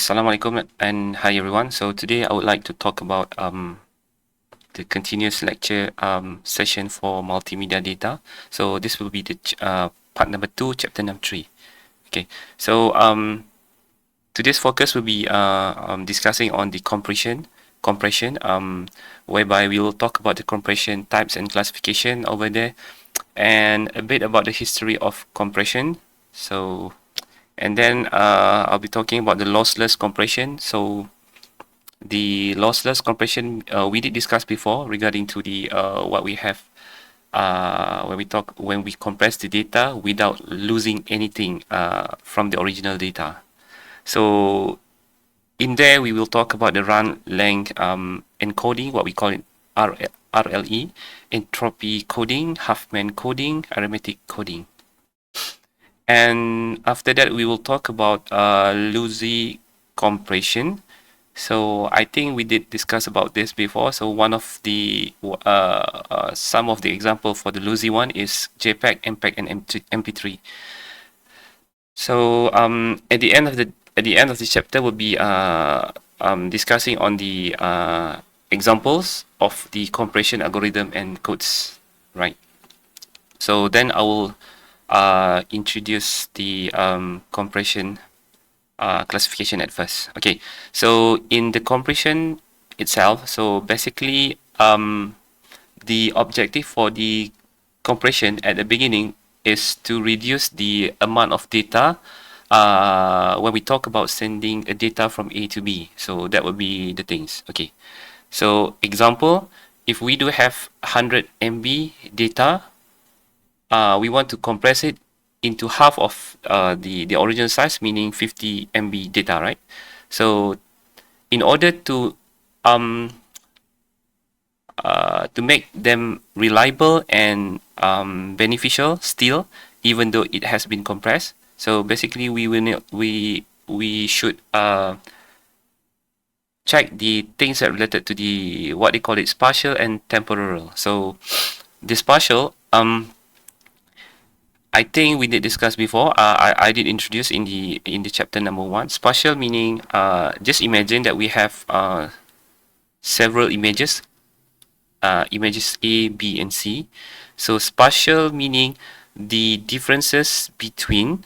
Assalamualaikum and hi everyone. So today I would like to talk about the continuous lecture session for multimedia data. So this will be the part number 2, chapter number 3. Okay. So today's focus will be discussing on the compression, whereby we will talk about the compression types and classification over there, and a bit about the history of compression. So and then I'll be talking about the lossless compression. So the lossless compression we did discuss before regarding to the what we have when we compress the data without losing anything from the original data. So in there we will talk about the run length encoding, what we call it RLE, entropy coding, Huffman coding, arithmetic coding. And after that, we will talk about lossy compression. So I think we did discuss about this before. So one of the some of the example for the lossy one is JPEG, MPEG, and MP3. So at the end of the chapter, we'll be discussing on the examples of the compression algorithm and codes, right? So then I will introduce the compression classification at first. Okay, so in the compression itself, so basically the objective for the compression at the beginning is to reduce the amount of data when we talk about sending a data from A to B. So that would be the things. Okay, so example, if we do have 100 MB data, we want to compress it into half of the original size, meaning 50 MB data, right? So in order to make them reliable and beneficial still, even though it has been compressed, so basically we should check the things that are related to the what they call it spatial and temporal. So the spatial I think we did discuss before. I did introduce in the chapter number 1. Spatial meaning just imagine that we have several images, images A, B, and C. So spatial meaning the differences between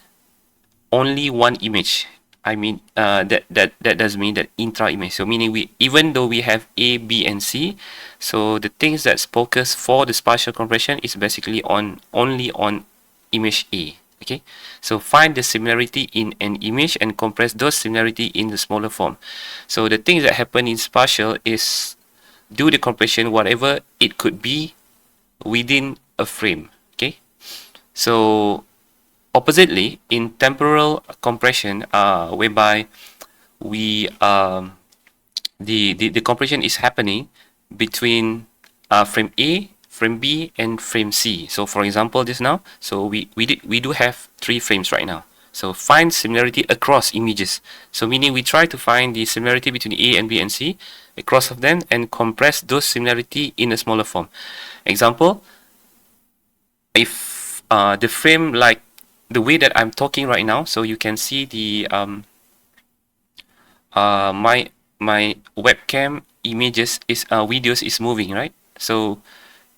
only one image. I mean that does mean that intra-image. So meaning even though we have A, B, and C, so the things that's focused for the spatial compression is basically only on image A. Okay, so find the similarity in an image and compress those similarity in the smaller form. So the things that happen in spatial is do the compression whatever it could be within a frame. Okay, so oppositely in temporal compression, whereby we the compression is happening between frame A, frame B, and frame C. So for example, just now, so we do have 3 frames right now. So find similarity across images. So meaning we try to find the similarity between A and B and C across of them and compress those similarity in a smaller form. Example, if the frame like the way that I'm talking right now, so you can see the my webcam images is videos is moving, right? So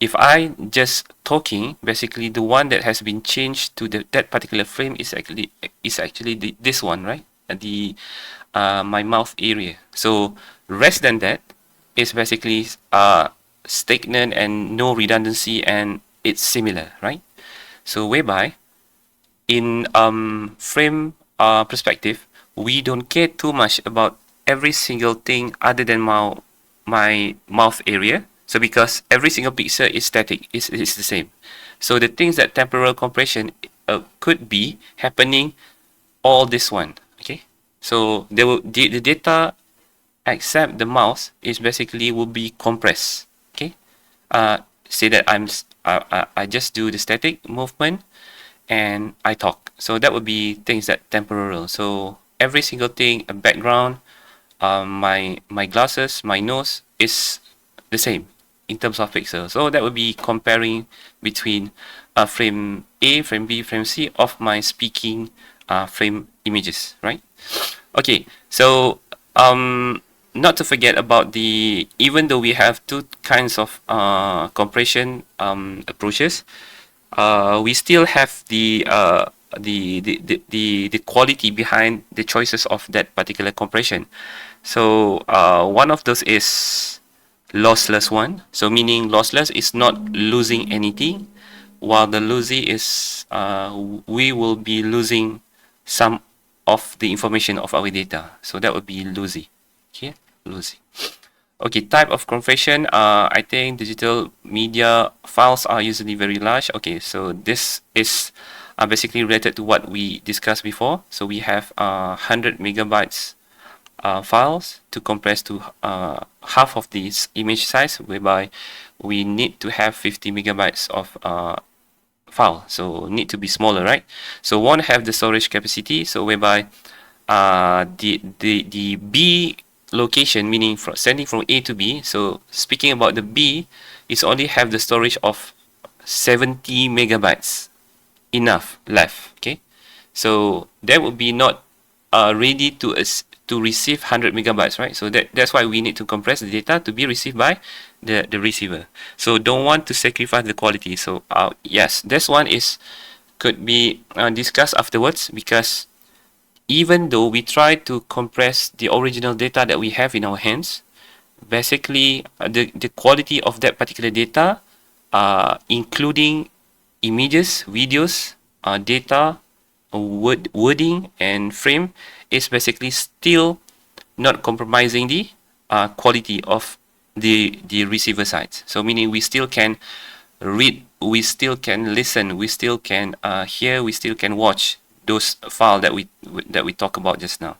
if I just talking, basically the one that has been changed to that particular frame is actually this one, right? The my mouth area. So rest than that is basically stagnant and no redundancy, and it's similar, right? So whereby in frame perspective, we don't care too much about every single thing other than my mouth area. So because every single pixel is static, is the same. So the things that temporal compression could be happening all this one. Okay, so the data except the mouse is basically will be compressed. Okay, say that I just do the static movement and I talk. So that would be things that temporal. So every single thing, a background, my glasses, my nose is the same in terms of pixels. So that would be comparing between frame A, frame B, frame C of my speaking frame images, right? Okay, so not to forget about the, even though we have two kinds of compression approaches, we still have the quality behind the choices of that particular compression. So one of those is lossless one. So meaning lossless is not losing anything, while the lossy is we will be losing some of the information of our data. So that would be lossy. Okay, lossy. Okay, type of compression. I think digital media files are usually very large. Okay, so this is basically related to what we discussed before. So we have 100 megabytes files to compress to half of this image size, whereby we need to have 50 megabytes of file, so need to be smaller, right? So won't have the storage capacity, so whereby the B location, meaning from sending from A to B, so speaking about the B, is only have the storage of 70 megabytes enough left. Okay, so that would be not ready to receive 100 megabytes, right? So that's why we need to compress the data to be received by the receiver. So don't want to sacrifice the quality. So yes, this one is could be discussed afterwards, because even though we try to compress the original data that we have in our hands, basically the quality of that particular data, including images, videos, data, wording, and frame, is basically still not compromising the quality of the receiver side. So meaning we still can read, we still can listen, we still can hear, we still can watch those file that we talk about just now.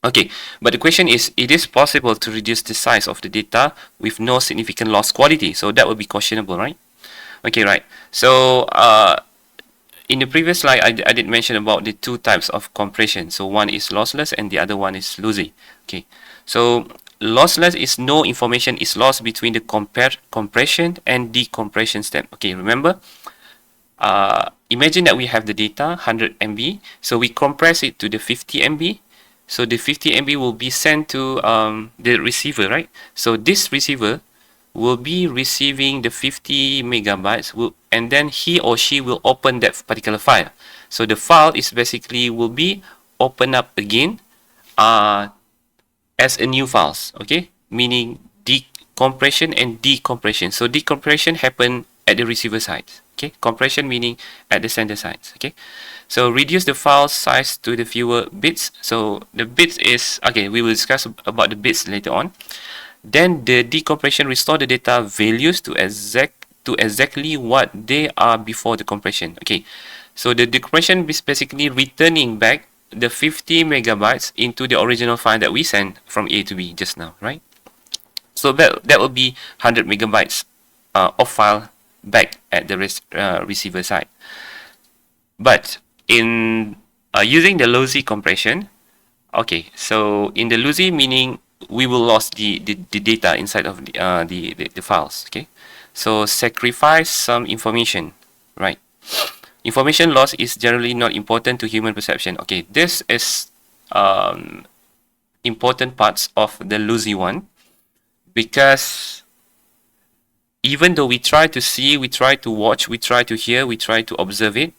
Okay, but the question is, it is possible to reduce the size of the data with no significant loss quality. So that would be questionable, right? Okay, right. So in the previous slide, I did mention about the two types of compression. So one is lossless and the other one is lossy. Okay, so lossless is no information is lost between the compression and decompression step. Okay, remember, imagine that we have the data 100 MB, so we compress it to the 50 MB. So the 50 MB will be sent to the receiver, right? So this receiver will be receiving the 50 megabytes, and then he or she will open that particular file. So the file is basically will be opened up again as a new files, okay? Meaning decompression and decompression. So decompression happen at the receiver side, okay? Compression meaning at the sender side, okay? So reduce the file size to the fewer bits. So the bits is, okay, we will discuss about the bits later on. Then the decompression restore the data values to exactly what they are before the compression. Okay, so the decompression is basically returning back the 50 megabytes into the original file that we sent from A to B just now, right? So that will be 100 megabytes of file back at the receiver side. But in using the lossy compression, okay, so in the lossy meaning we will lose the data inside of the files, okay? So sacrifice some information, right? Information loss is generally not important to human perception. Okay, this is important parts of the lossy one, because even though we try to see, we try to watch, we try to hear, we try to observe it,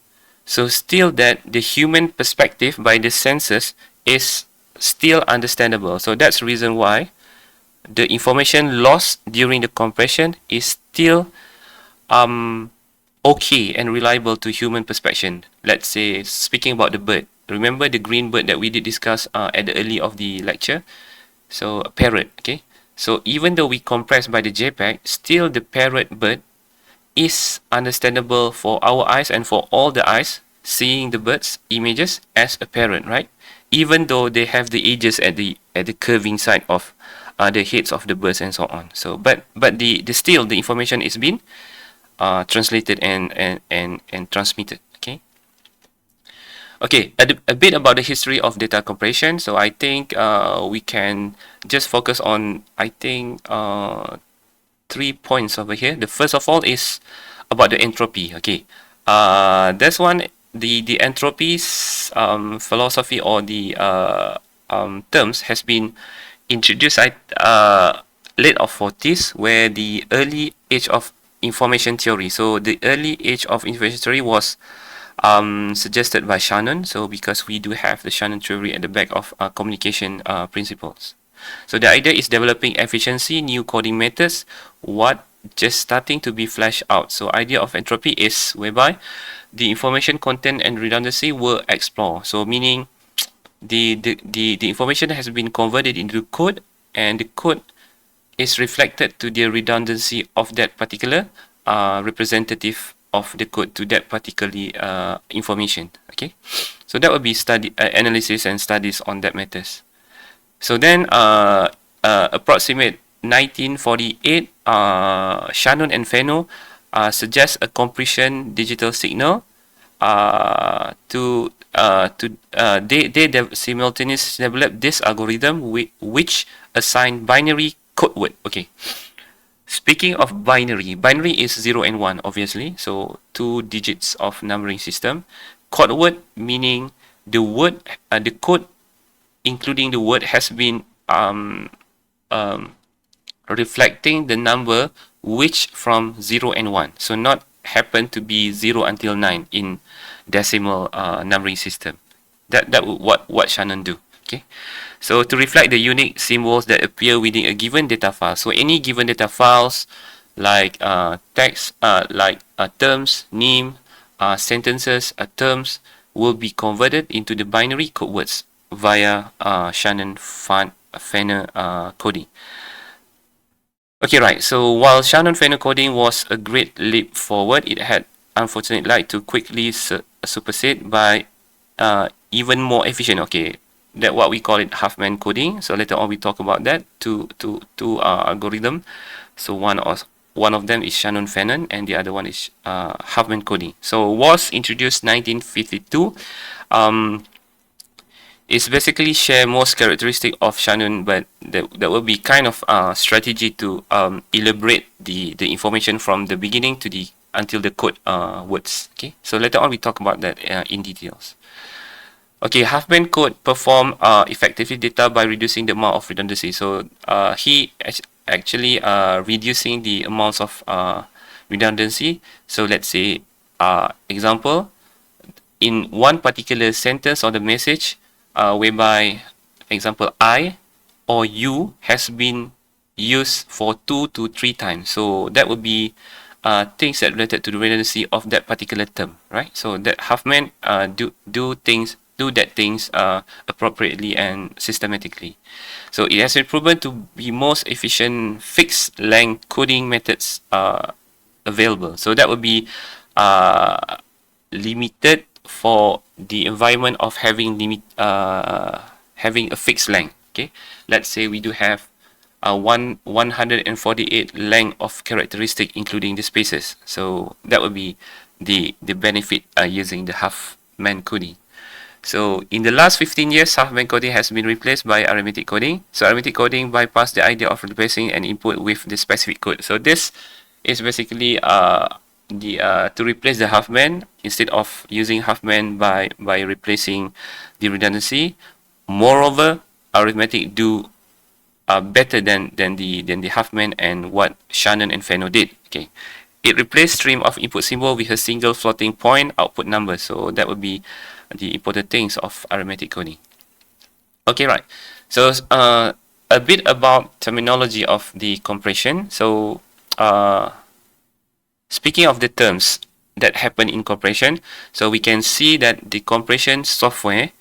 so still that the human perspective by the senses is still understandable. So that's the reason why the information lost during the compression is still okay and reliable to human perception. Let's say speaking about the bird. Remember the green bird that we did discuss at the early of the lecture? So a parrot, okay? So even though we compress by the JPEG, still the parrot bird is understandable for our eyes and for all the eyes seeing the bird's images as a parrot, right? Even though they have the edges at the curving side of the heads of the birds and so on. So but the still the information is being translated and transmitted. Okay. Okay, a bit about the history of data compression. So I think we can just focus on, I think, 3 points over here. The first of all is about the entropy. Okay, this one the entropy's philosophy or the terms has been introduced at late of 40s, where the early age of information theory. So the early age of information theory was suggested by Shannon. So because we do have the Shannon theory at the back of communication principles. So the idea is developing efficiency, new coding methods, what just starting to be fleshed out. So idea of entropy is whereby the information content and redundancy were explored. So meaning the information has been converted into code, and the code is reflected to the redundancy of that particular representative of the code to that particular information. Okay, so that would be study analysis and studies on that matters. So then approximate 1948, Shannon and Fano suggest a compression digital signal they simultaneously develop this algorithm which assign binary code word. Okay. Speaking of binary, binary is 0 and 1, obviously. So 2 digits of numbering system. Code word meaning the word, the code including the word has been reflecting the number which from 0 and 1. So not happen to be 0 until 9 in decimal numbering system. That what Shannon do. Okay. So to reflect the unique symbols that appear within a given data file. So any given data files like text, terms, name, sentences, terms will be converted into the binary code words via Shannon-Fano coding. Okay, right. So while Shannon-Fano coding was a great leap forward, it had unfortunately like to quickly supersede by even more efficient. Okay, that what we call it Huffman coding. So later on we talk about that two algorithm. So one of them is Shannon-Fano and the other one is Huffman coding. So was introduced 1952. It's basically share most characteristic of Shannon, but that will be kind of strategy to elaborate the information from the beginning to the until the code words. Okay, so later on we talk about that in details. Okay, Huffman code perform effectively data by reducing the amount of redundancy. So he actually reducing the amounts of redundancy. So let's say example, in one particular sentence or the message, whereby example I or you has been used for 2 to 3 times. So that would be things that related to the redundancy of that particular term, right? So that Huffman do that things appropriately and systematically. So it has been proven to be most efficient fixed length coding methods available. So that would be limited for the environment of having having a fixed length. Okay, let's say we do have 148 length of characteristic including the spaces. So that would be the benefit using the Huffman coding. So in the last 15 years, Huffman coding has been replaced by arithmetic coding. So arithmetic coding bypassed the idea of replacing an input with the specific code. So this is basically to replace the Huffman instead of using Huffman by replacing the redundancy. Moreover, arithmetic do better than the Huffman and what Shannon and Fano did. Okay, it replaced stream of input symbol with a single floating point output number. So that would be the important things of arithmetic coding. Okay, right. So a bit about terminology of the compression. So speaking of the terms that happen in compression, so we can see that the compression software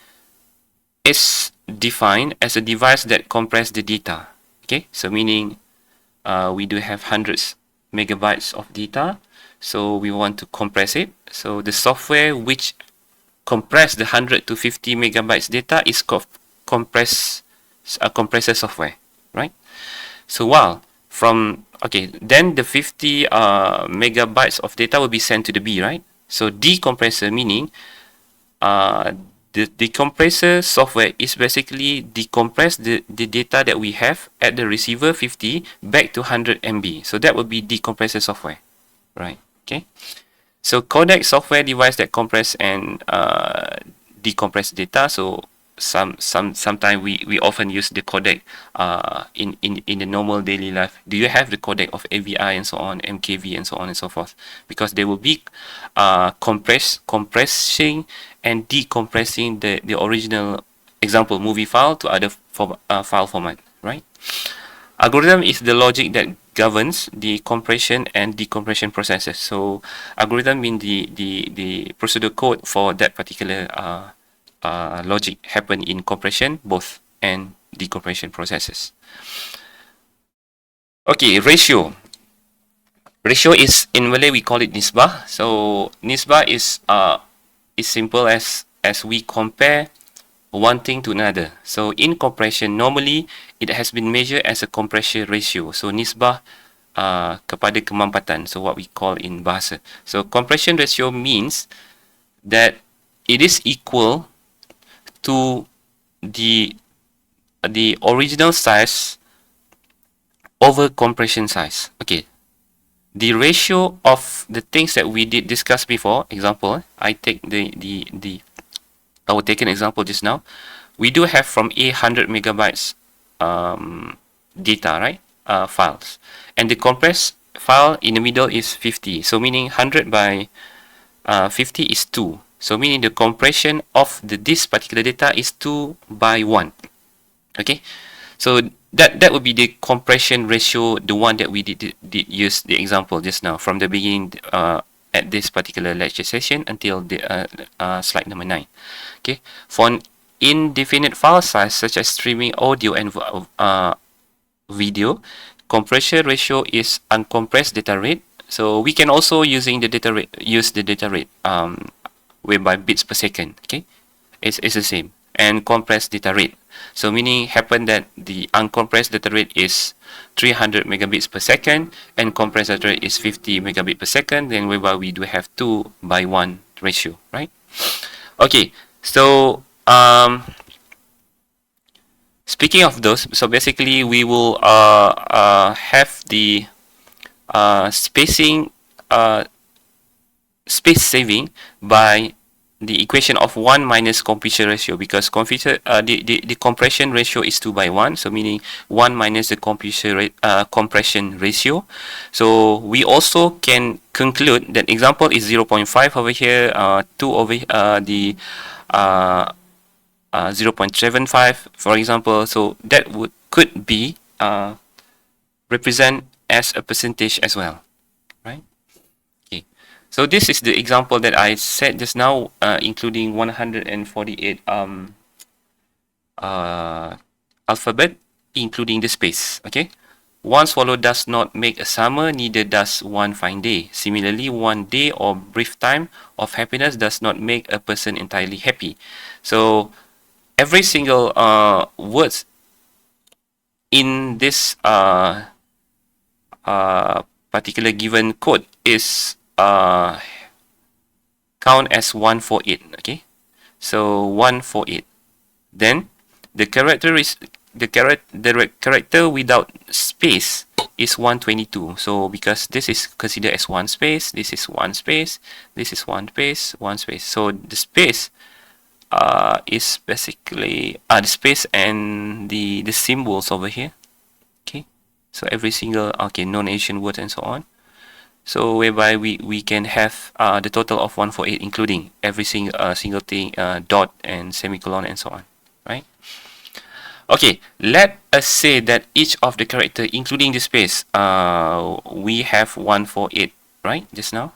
is defined as a device that compresses the data. Okay, so meaning we do have hundreds megabytes of data, so we want to compress it. So the software which compress the 100 to 50 megabytes data is compressor software, right? So while from then the 50 megabytes of data will be sent to the B, right? So decompressor meaning the decompressor software is basically decompress the data that we have at the receiver 50 back to 100 MB. So that would be decompressor software, right? Okay. So codec software device that compress and decompress data. So sometimes we often use the codec in the normal daily life. Do you have the codec of AVI and so on, MKV and so on and so forth? Because they will be compressing and decompressing the original example movie file to other file format, right? Algorithm is the logic that governs the compression and decompression processes. So algorithm means the procedure code for that particular logic happen in compression both and decompression processes. Okay, ratio. Ratio is in Malay we call it nisbah. So nisbah is simple as we compare one thing to another. So in compression, normally it has been measured as a compression ratio. So nisbah kepada kemampatan. So what we call in bahasa. So compression ratio means that it is equal to the original size over compression size. Okay. The ratio of the things that we did discuss before, example, I take I will take an example just now. We do have from A 100 megabytes data, right? Files. And the compressed file in the middle is 50. So meaning 100 by 50 is 2. So meaning the compression of this particular data is 2 by 1. Okay. So that would be the compression ratio, the one that we did use the example just now from the beginning at this particular lecture session until the slide number 9. Okay, for an indefinite file size such as streaming audio and video, compression ratio is uncompressed data rate. So we can also use the data rate whereby bits per second. Okay, it's the same, and compressed data rate. So meaning happen that the uncompressed data rate is 300 megabits per second and compressed data rate is 50 megabit per second, then whereby we do have 2 by 1 ratio, right? Okay, so speaking of those, so basically we will have the spacing space saving by the equation of 1 minus compression ratio, because the compression ratio is 2 by 1, so meaning 1 minus the compression ratio. So we also can conclude that example is 0.5 over here, 2 over the 0.75 for example. So that could be represent as a percentage as well, right? Okay, so this is the example that I said just now, including 148 alphabet, including the space. Okay, one swallow does not make a summer, neither does one fine day. Similarly, one day or brief time of happiness does not make a person entirely happy. So every single words in this particular given code is count as 148. Okay, so 148. Then the character without space is 122. So because this is considered as one space, this is one space, this is one space, one space. So the space is basically the space and the symbols over here. Okay, so every single non-Asian word and so on. So whereby we can have the total of 148, including every single thing, dot and semicolon and so on, right? Okay, let us say that each of the character, including the space, we have 148, right? Just now,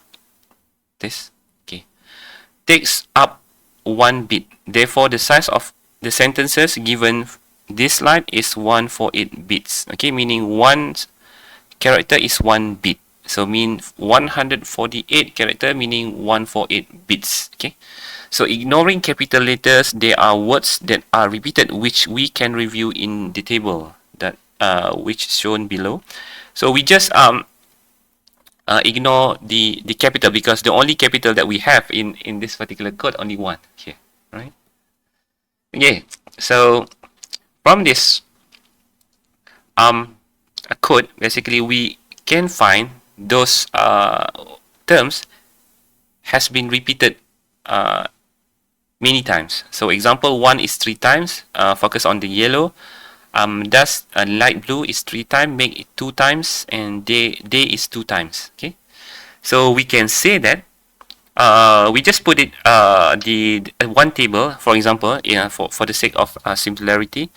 this takes up 1 bit. Therefore, the size of the sentences given this slide is 148 bits. Okay, meaning one character is 1 bit. So mean 148 character meaning 148 bits. Okay, so ignoring capital letters, there are words that are repeated which we can review in the table that which shown below. So we just ignore the capital, because the only capital that we have in this particular code only one here, right? Okay, so from this code, basically we can find those terms has been repeated many times. So example 1 is 3 times, focus on the yellow. Thus light blue is 3 times, make it 2 times, and day is 2 times. Okay, so we can say that we just put it the one table, for example, for the sake of similarity.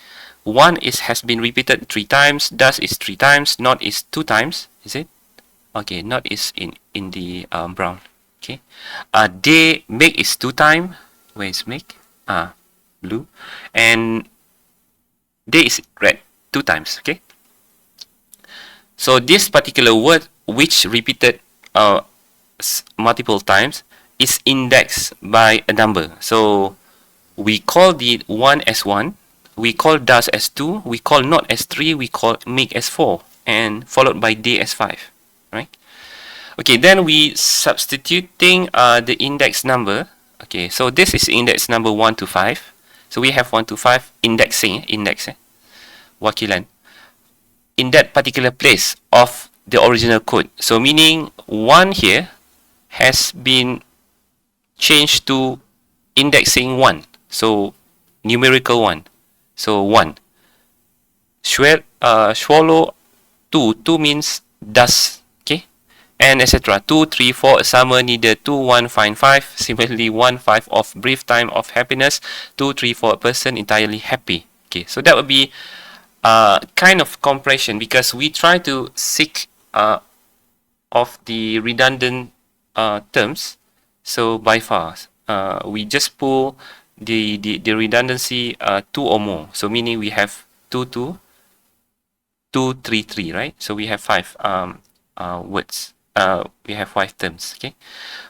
1 has been repeated 3 times, thus is 3 times, not is 2 times, is it? Okay, not is in the brown. Okay, day, make is 2 times. Where is make? Blue, and day is red 2 times. Okay, so this particular word which repeated multiple times is indexed by a number. So we call the 1 as 1, we call does as 2, we call not as 3, we call make as 4, and followed by day as 5, right? Okay, then we substituting the index number. Okay, so this is index number 1 to 5. So we have 1 to 5 indexing, wakilan, in that particular place of the original code. So meaning 1 here has been changed to indexing 1. So numerical 1. So 1. Swallow 2. 2 means does. Okay. And etc. 2, 3, 4, a summer needed 2, 1, find 5. Similarly, 1, 5 of brief time of happiness. 2, 3, 4, a person entirely happy. Okay. So that would be kind of compression, because we try to seek of the redundant terms. So by far, we just pull the redundancy 2 or more. So meaning we have 2, 2, 2, 3, 3, right? So we have 5 words. We have 5 terms. Okay.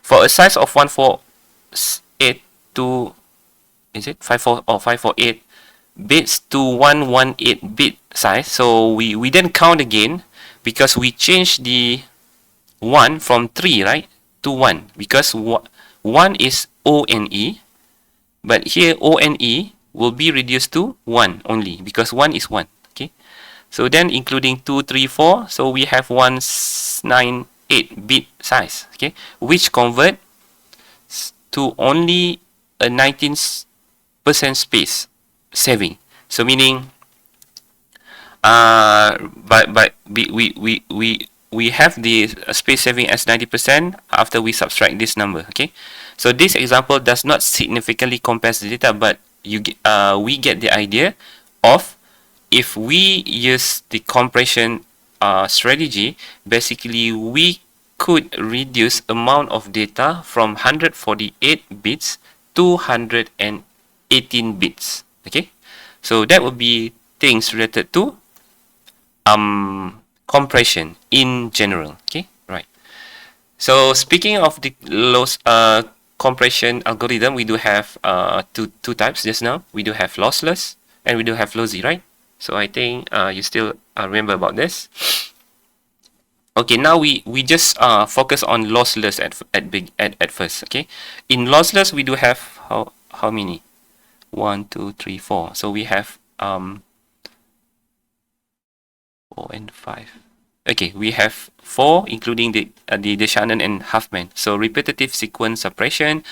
For a size of 148 to, is it 54 or 548 bits to 118 bit size? So we then count again, because we change the 1 from 3, right, to 1, because 1 is ONE, but here ONE will be reduced to 1 only, because 1 is 1. Okay, so then including 2, 3, 4, so we have 198 bit size. Okay, which convert to only a 19% space saving. So meaning but we have the space saving as 90% after we subtract this number. Okay, so this example does not significantly compress the data, but we get the idea of, if we use the compression strategy, basically we could reduce amount of data from 148 bits to 118 bits. Okay, so that would be things related to compression in general. Okay, right. So speaking of the loss compression algorithm, we do have two types just now. We do have lossless and we do have lossy, right? So I think you still remember about this. Okay, now we just focus on lossless at first. Okay, in lossless we do have how many? 1, 2, 3, 4. So we have 4 and 5. Okay, we have 4, including the Shannon and Huffman. So repetitive sequence suppression,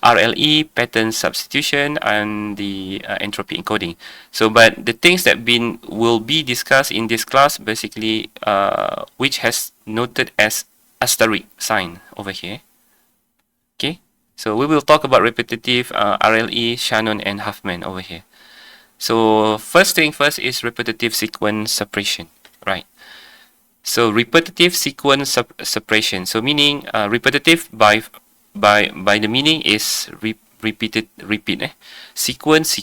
RLE, pattern substitution, and the entropy encoding. So, but the things that will be discussed in this class, basically, which has noted as asterisk sign over here. Okay, so we will talk about repetitive RLE, Shannon, and Huffman over here. So first thing first is repetitive sequence suppression, right? So repetitive sequence suppression. So meaning repetitive by the meaning is repeat. Sequence,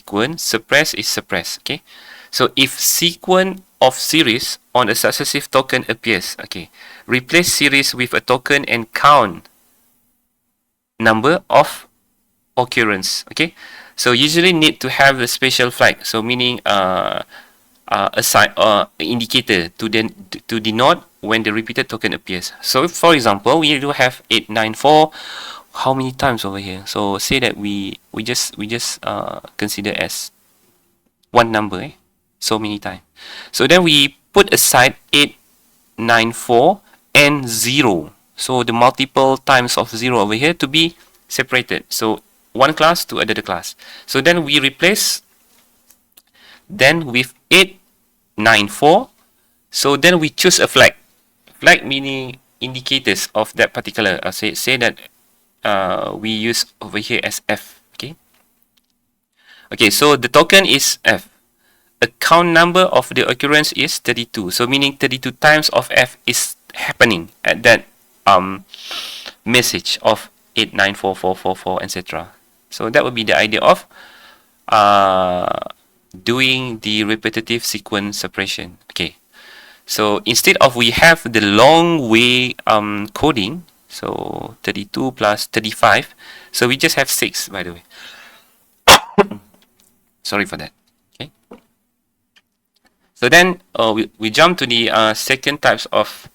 suppress is suppress. Okay. So if sequence of series on a successive token appears, okay, replace series with a token and count number of occurrence. Okay. So usually need to have a special flag. So meaning a sign indicator to denote when the repeated token appears. So for example, we do have 894. How many times over here? So say that we just consider as one number, so many times. So then we put aside 894 and 0. So the multiple times of 0 over here to be separated. So one class to another class. So then we replace then with 894. So then we choose a flag. Flag meaning indicators of that particular. Say that we use over here as F. Okay, so the token is F. A count number of the occurrence is 32. So meaning 32 times of F is happening at that message of 894444, etc. So that would be the idea of doing the repetitive sequence separation. Okay. So instead of we have the long way coding, so 32 plus 35, so we just have 6, by the way. Sorry for that. Okay. So then we jump to the second types of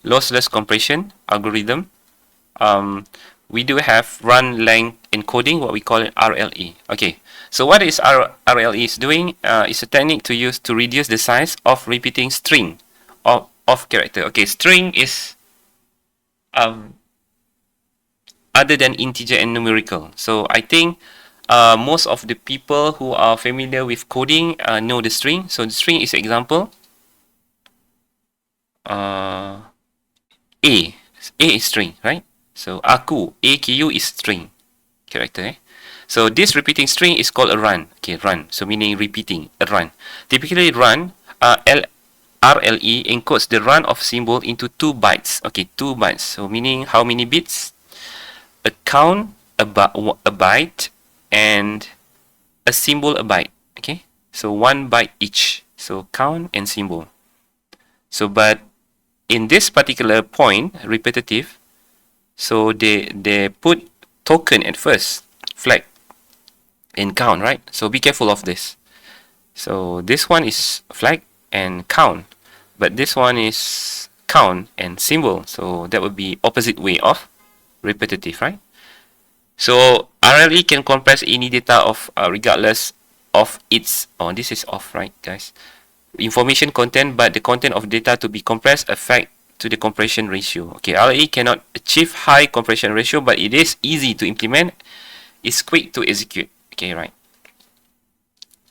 lossless compression algorithm. We do have run length encoding, what we call it RLE. Okay, so what is RLE is doing? It's a technique to use to reduce the size of repeating string of character. Okay, string is other than integer and numerical. So I think most of the people who are familiar with coding know the string. So the string is example. A is string, right? So aku, AQ is string character. So this repeating string is called a run. Okay, run. So meaning repeating, a run. Typically run, RLE encodes the run of symbol into 2 bytes. Okay, 2 bytes. So meaning how many bits? A count, a byte, and a symbol, a byte. Okay, so 1 byte each. So count and symbol. So but in this particular point, repetitive, so they put token at first, flag, and count, right? So be careful of this. So this one is flag and count, but this one is count and symbol. So that would be opposite way of repetitive, right? So RLE can compress any data of regardless of its, oh, this is off, right, guys? Information content, but the content of data to be compressed affect to the compression ratio. Okay, RLE cannot achieve high compression ratio, but it is easy to implement. It's quick to execute. Okay, right.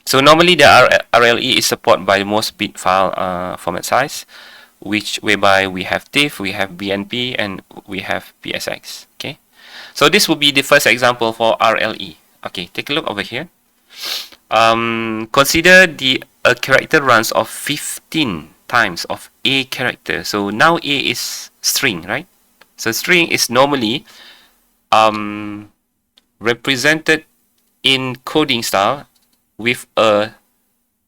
So normally the RLE is supported by most bit file format size, whereby we have TIFF, we have BNP, and we have PSX. Okay, so this will be the first example for RLE. Okay, take a look over here. Consider the character runs of 15 times of a character. So now a is string, right? So string is normally represented in coding style with a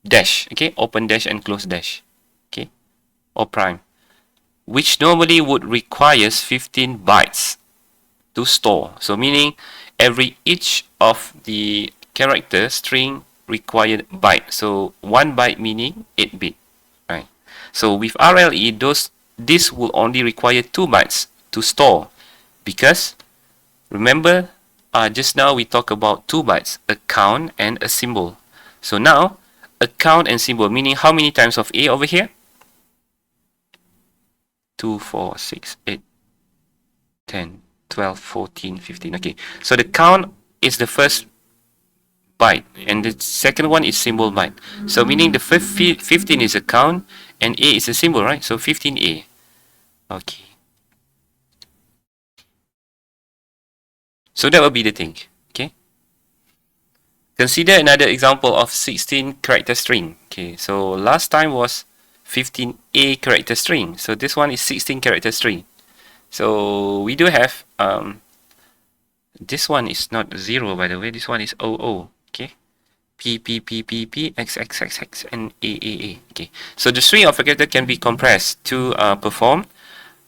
dash, okay, open dash and close dash, okay, or prime, which normally would requires 15 bytes to store. So meaning each of the character string required byte. So 1 byte meaning 8 bit, right? So with RLE, this will only require 2 bytes to store, because remember just now we talked about 2 bytes, a count and a symbol. So now a count and symbol, meaning how many times of A over here? 2, 4, 6, 8, 10, 12, 14, 15. Okay, so the count is the first byte and the second one is symbol byte. So meaning the 15 is a count and A is a symbol, right? So 15A. Okay. So that will be the thing. Okay. Consider another example of 16 character string. Okay, so last time was 15A character string. So this one is 16 character string. So we do have this one is not 0, by the way. This one is 00. Okay. P, P, P, P, P, X, X, X, X, and A, A, A. Okay. So the string of a character can be compressed to perform.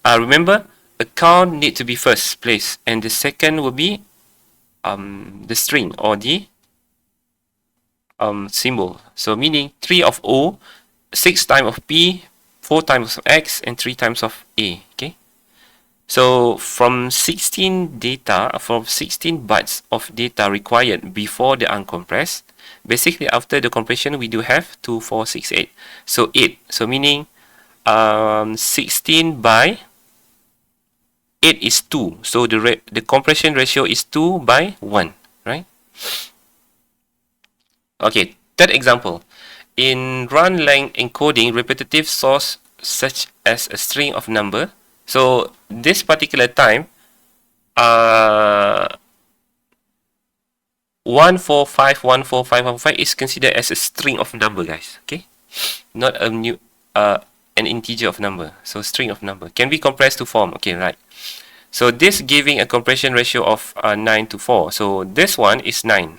Remember, a count need to be first place, and the second will be the string or the symbol. So meaning 3 of O, 6 times of P, 4 times of X, and 3 times of A. Okay. So from 16 bytes of data required before the uncompressed, basically after the compression we do have 2, 4, 6, 8. So 8. So meaning 16 by 8 is 2. So the compression ratio is 2 by 1, right? Okay, third example. In run length encoding, repetitive source such as a string of number. So this particular time, 145 is considered as a string of number, guys. Okay, not a new an integer of number. So string of number can be compressed to form. Okay, right. So this giving a compression ratio of 9 to 4. So this one is 9.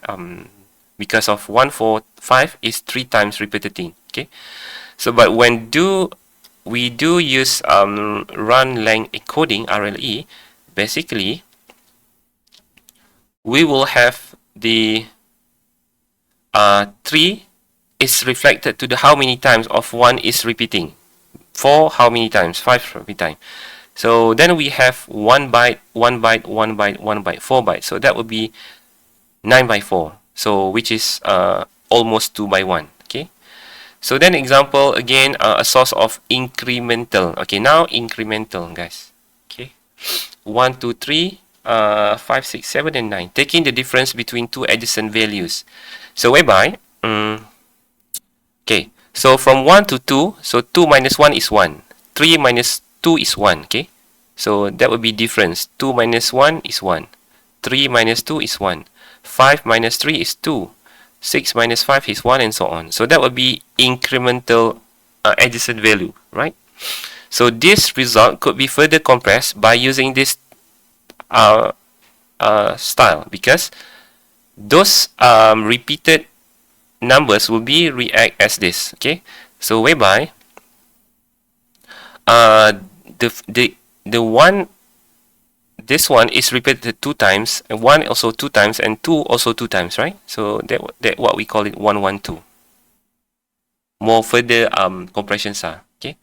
Because of 145 is 3 times repetitive. Okay. So but when we use run length encoding RLE, basically we will have the 3 is reflected to the how many times of 1 is repeating. 4 how many times? 5 every time. So then we have 1 byte, 1 byte, 1 byte, 1 byte, 4 bytes. So that would be 9 by 4. So which is almost 2 by 1. Okay. So then example again, a source of incremental. Okay, now incremental, guys. Okay. 1, 2, 3, 5, 6, 7, and 9. Taking the difference between two adjacent values. So whereby, okay, so from 1 to 2, so 2 minus 1 is 1. 3 minus 2 is 1, okay? So that would be difference. 2 minus 1 is 1. 3 minus 2 is 1. 5 minus 3 is 2. 6 minus 5 is 1, and so on. So that would be incremental adjacent value, right? So this result could be further compressed by using this style, because those repeated numbers will be react as this. Okay, so whereby the one, this one is repeated 2 times, and 1 also 2 times, and 2 also 2 times, right? So that what we call it 112. More further compressions are. Okay,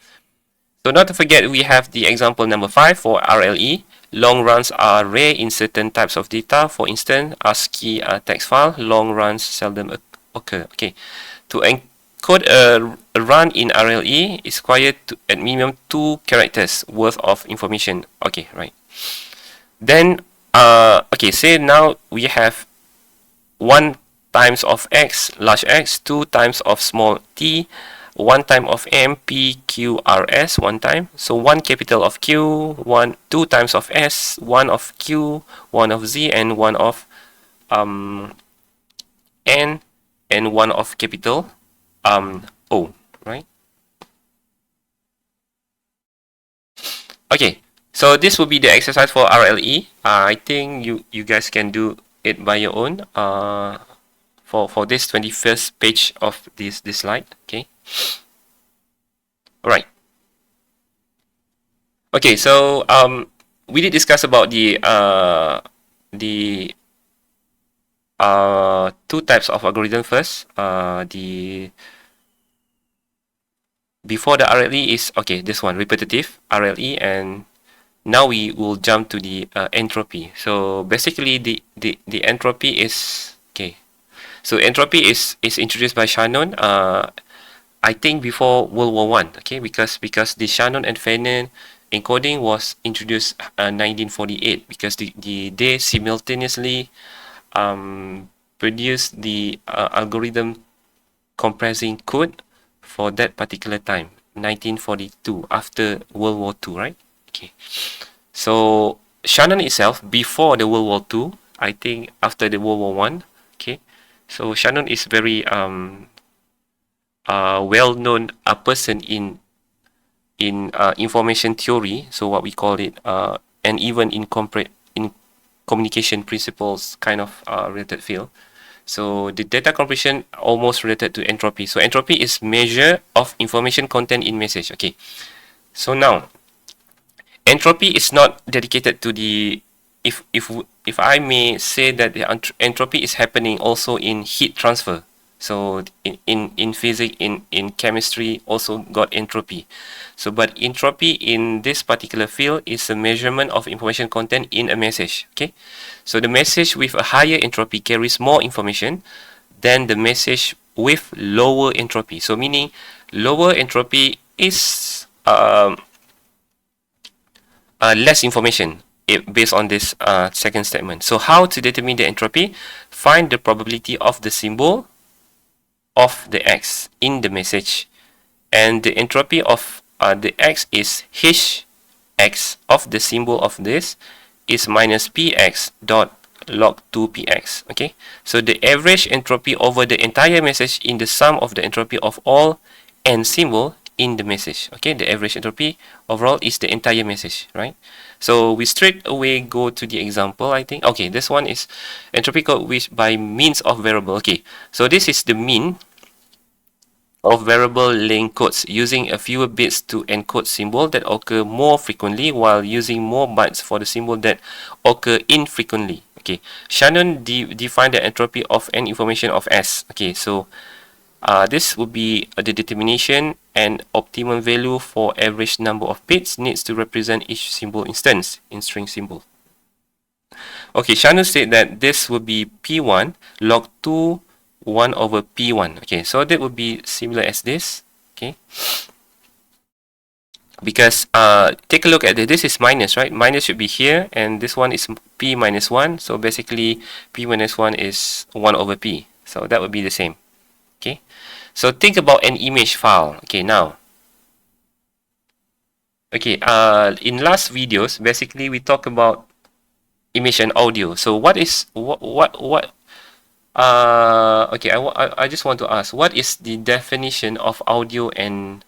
so not to forget, we have the example number 5 for RLE. Long runs are rare in certain types of data. For instance, ASCII text file, long runs seldom occur. Okay, to encode a run in RLE is required at minimum 2 characters worth of information. Okay, right. Then, okay, say now we have 1 times of x, large X, 2 times of small t, 1 time of m, p, q, r, s, 1 time. So 1 capital of q, 2 times of s, 1 of q, 1 of z, and 1 of n, and 1 of capital O, right? Okay, so this will be the exercise for RLE. I think you guys can do it by your own for this 21st page of this slide. Okay. All right. Okay, so we did discuss about the two types of algorithm first. The before the RLE is, okay, this one, repetitive RLE, and now we will jump to the entropy. So basically the entropy is, okay, so entropy is introduced by Shannon, I think before World War One. Okay, because the Shannon and Fanon encoding was introduced 1948, because they simultaneously produced the algorithm compressing code for that particular time, 1942, after World War II, right? Okay, so Shannon itself before the World War II, I think after the World War One. Okay, so Shannon is very well-known person in information theory, so what we call it, and even in communication principles kind of related field. So the data compression almost related to entropy. So entropy is measure of information content in message. Okay, so now entropy is not dedicated to the, if I may say that the entropy is happening also in heat transfer. So in physics, in chemistry also got entropy. So but entropy in this particular field is a measurement of information content in a message. Okay, so the message with a higher entropy carries more information than the message with lower entropy. So meaning lower entropy is less information. based on this second statement. So how to determine the entropy? Find the probability of the symbol of the X in the message, and the entropy of the X is Hx of the symbol of this is minus Px dot log 2Px. Okay, so the average entropy over the entire message in the sum of the entropy of all n symbol in the message. Okay, the average entropy overall is the entire message, right? So we straight away go to the example, I think. Okay, this one is entropy code which by means of variable. Okay, so this is the mean of variable length codes using a fewer bits to encode symbol that occur more frequently while using more bytes for the symbol that occur infrequently. Okay, Shannon defined the entropy of n information of S. Okay, so this would be the determination and optimum value for average number of bits needs to represent each symbol instance in string symbol. Okay, Shannon said that this would be P1 log 2 1 over P1. Okay, so that would be similar as this. Okay, because take a look at it. This is minus, right? Minus should be here, and this one is P minus 1. So basically, P minus 1 is 1 over P. So that would be the same. Okay, so think about an image file. Okay, now. Okay, in last videos, basically we talk about image and audio. So what is okay, I just want to ask, what is the definition of audio and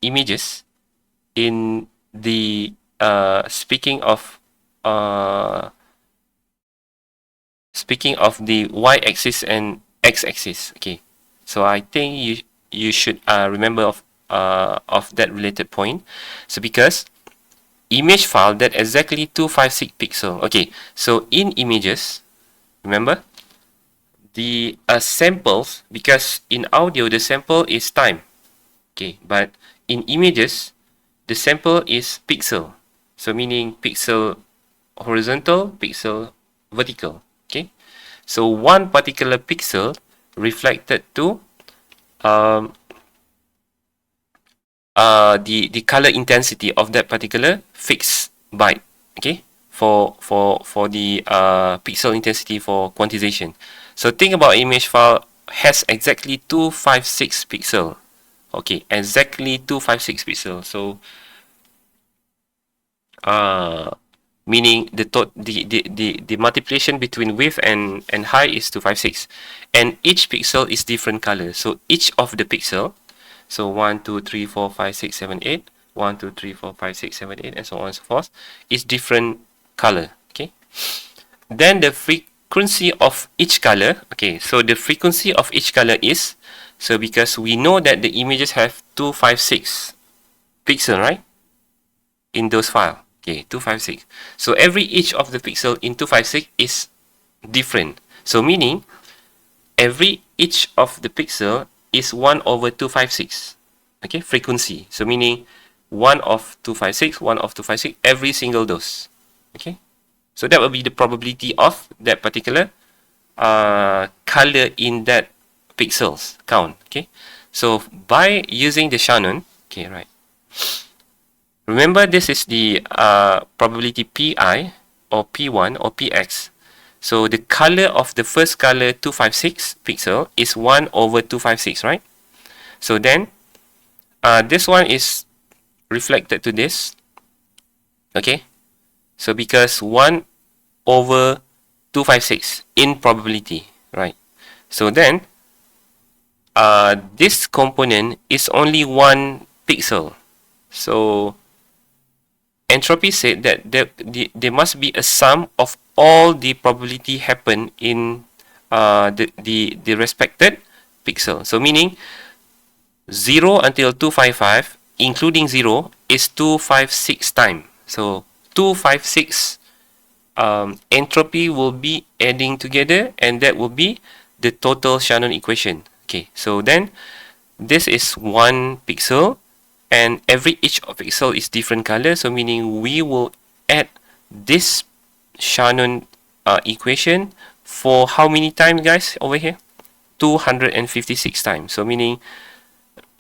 images in the speaking of the y-axis and x-axis? Okay, so I think you should remember of that related point. So because image file that exactly 256 pixel. Okay, so in images, remember the samples, because in audio the sample is time. Okay, but in images the sample is pixel. So meaning pixel horizontal, pixel vertical. Okay, so one particular pixel reflected to the color intensity of that particular fixed byte. Okay, for the pixel intensity for quantization. So think about image file has exactly 256 pixel. Okay, exactly 256 pixel. So meaning the multiplication between width and height is 256, and each pixel is different color. So each of the pixel, so 1 2 3 4 5 6 7 8, 1 2 3 4 5 6 7 8, and so on and so forth, is different color. Okay, then the frequency of each color. Okay, so the frequency of each color is, so because we know that the images have 256 pixel, right, in those file. Okay, 256. So every each of the pixel in 256 is different. So meaning every each of the pixel is 1 over 256. Okay, frequency. So meaning 1 of 256, 1 of 256, every single dose. Okay, so that will be the probability of that particular color in that pixels count. Okay, so by using the Shannon, okay, right. Remember, this is the probability Pi or P1 or Px. So the color of the first color 256 pixel is 1 over 256, right? So then this one is reflected to this. Okay, so because 1 over 256 in probability, right? So then this component is only 1 pixel. So entropy said that there must be a sum of all the probability happen in the respected pixel. So meaning 0 until 255, including 0, is 256 time. So 256 entropy will be adding together, and that will be the total Shannon equation. Okay, so then this is 1 pixel, and every each of pixel is different color. So meaning we will add this Shannon equation for how many times, guys, over here? 256 times. So meaning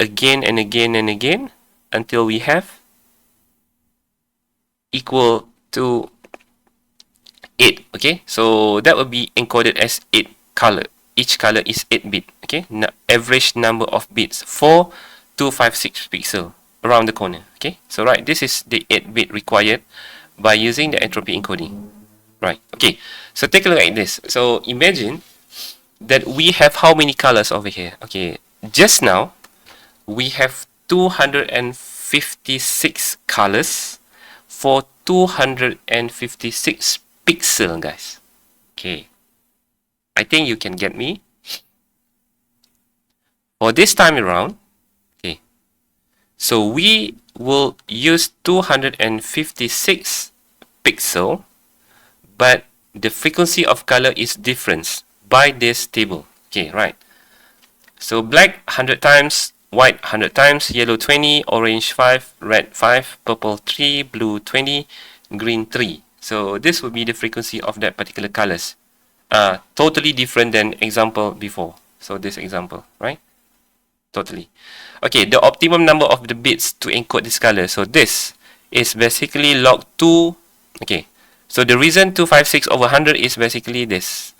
again and again and again until we have equal to 8. Okay, so that will be encoded as 8 color. Each color is 8 bit. Okay, average number of bits 4256 pixel around the corner. Okay, so right, this is the 8 bit required by using the entropy encoding. Right, okay, so take a look at this. So imagine that we have how many colors over here? Okay, just now we have 256 colors for 256 pixel, guys. Okay, I think you can get me. For this time around, okay, so we will use 256 pixel, but the frequency of color is different by this table. Okay, right. So black 100 times, white 100 times, yellow 20, orange 5, red 5, purple 3, blue 20, green 3. So this would be the frequency of that particular colors. Totally different than example before. So this example, right? Totally. Okay, the optimum number of the bits to encode this color. So this is basically log 2. Okay, so the reason 256 over 100 is basically this.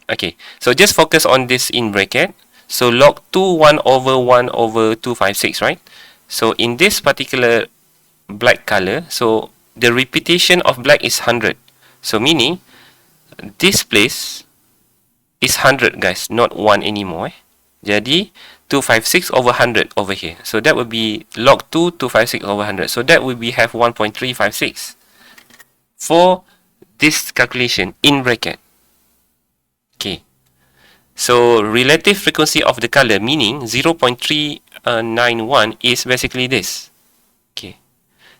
Okay, so just focus on this in bracket. So log 2 1 over 1 over 256, right? So in this particular black color, so the repetition of black is 100. So meaning this place is 100, guys, not 1 anymore. Jadi 256 over 100 over here. So that would be log 2 256 over 100. So that would be have 1.356 for this calculation in bracket. Okay. So relative frequency of the color, meaning 0.391 is basically this. Okay.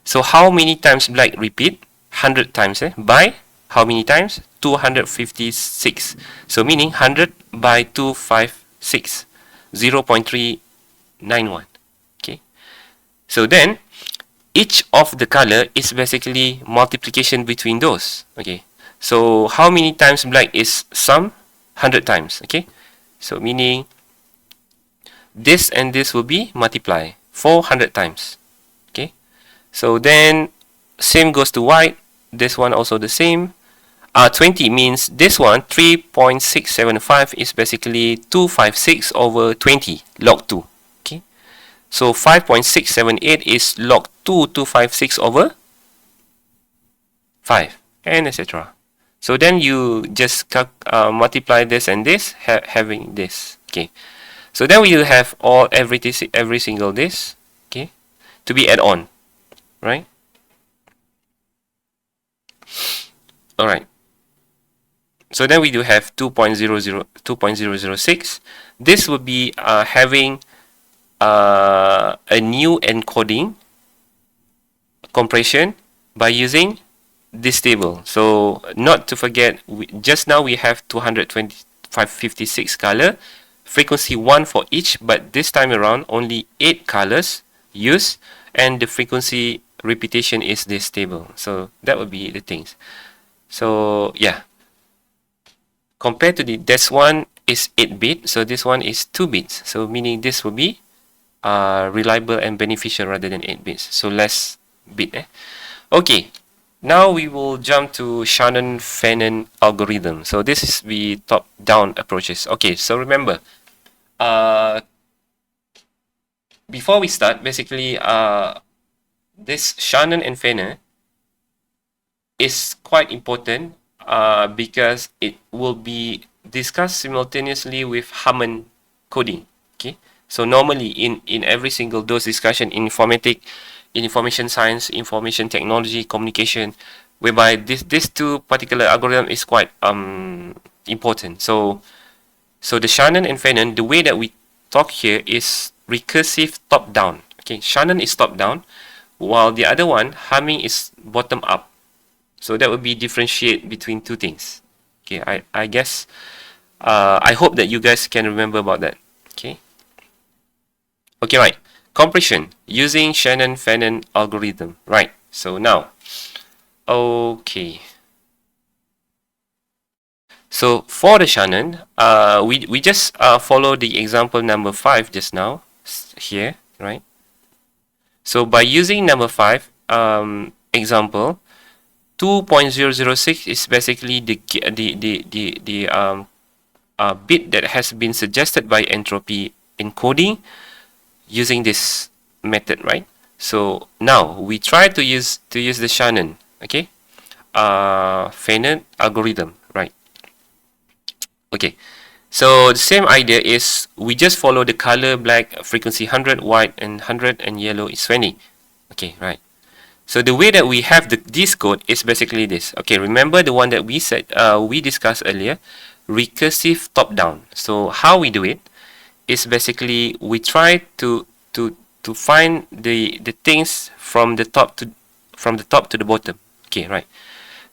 So how many times black repeat? 100 times by how many times? 256. So meaning 100 by 256. 0.391. Okay. So then each of the color is basically multiplication between those. Okay. So how many times black is sum? 100 times. Okay. So meaning this and this will be multiply 400 times. Okay. So then same goes to white. This one also the same. 20 means this one 3.675 is basically 256 over 20 log 2. Okay. So 5.678 is log 2 256 over 5 and etc. So then you just multiply this and this, having this. Okay. So then we will have every single this, okay, to be add on, right? All right. So then we do have 2.006. This would be having a new encoding compression by using this table. So not to forget, just now we have 256 color, frequency 1 for each, but this time around only 8 colors used, and the frequency repetition is this table. So that would be the things. So yeah, compared to this one is 8 bit, so this one is 2 bits. So meaning this will be reliable and beneficial rather than 8 bits. So less bit. Okay. Now we will jump to Shannon-Fennon algorithm. So this is the top-down approaches. Okay, so remember, before we start, basically, this Shannon and Fennon is quite important because it will be discussed simultaneously with Hammond coding. Okay, so normally in every single those discussion in information science, information technology, communication, whereby these two particular algorithm is quite important. So the Shannon and Fennon, the way that we talk here is recursive top down. Okay, Shannon is top down, while the other one, Hamming, is bottom up. So that would be differentiate between two things. Okay, I guess I hope that you guys can remember about that. Okay. Okay, right. Compression using Shannon-Fennon algorithm. Right. So now, okay. So for the Shannon, we just follow the example number 5 just now here, right? So by using number 5, example, 2.006 is basically the bit that has been suggested by entropy encoding using this method, right? So now we try to use the Shannon, okay, Fanon algorithm, right? Okay, so the same idea is we just follow the color black, frequency 100, white and 100, and yellow is 20. Okay, right. So the way that we have this code is basically this. Okay, remember the one that we said we discussed earlier, recursive top down. So how we do it is basically we try to find the things from the top to the bottom. Okay, right.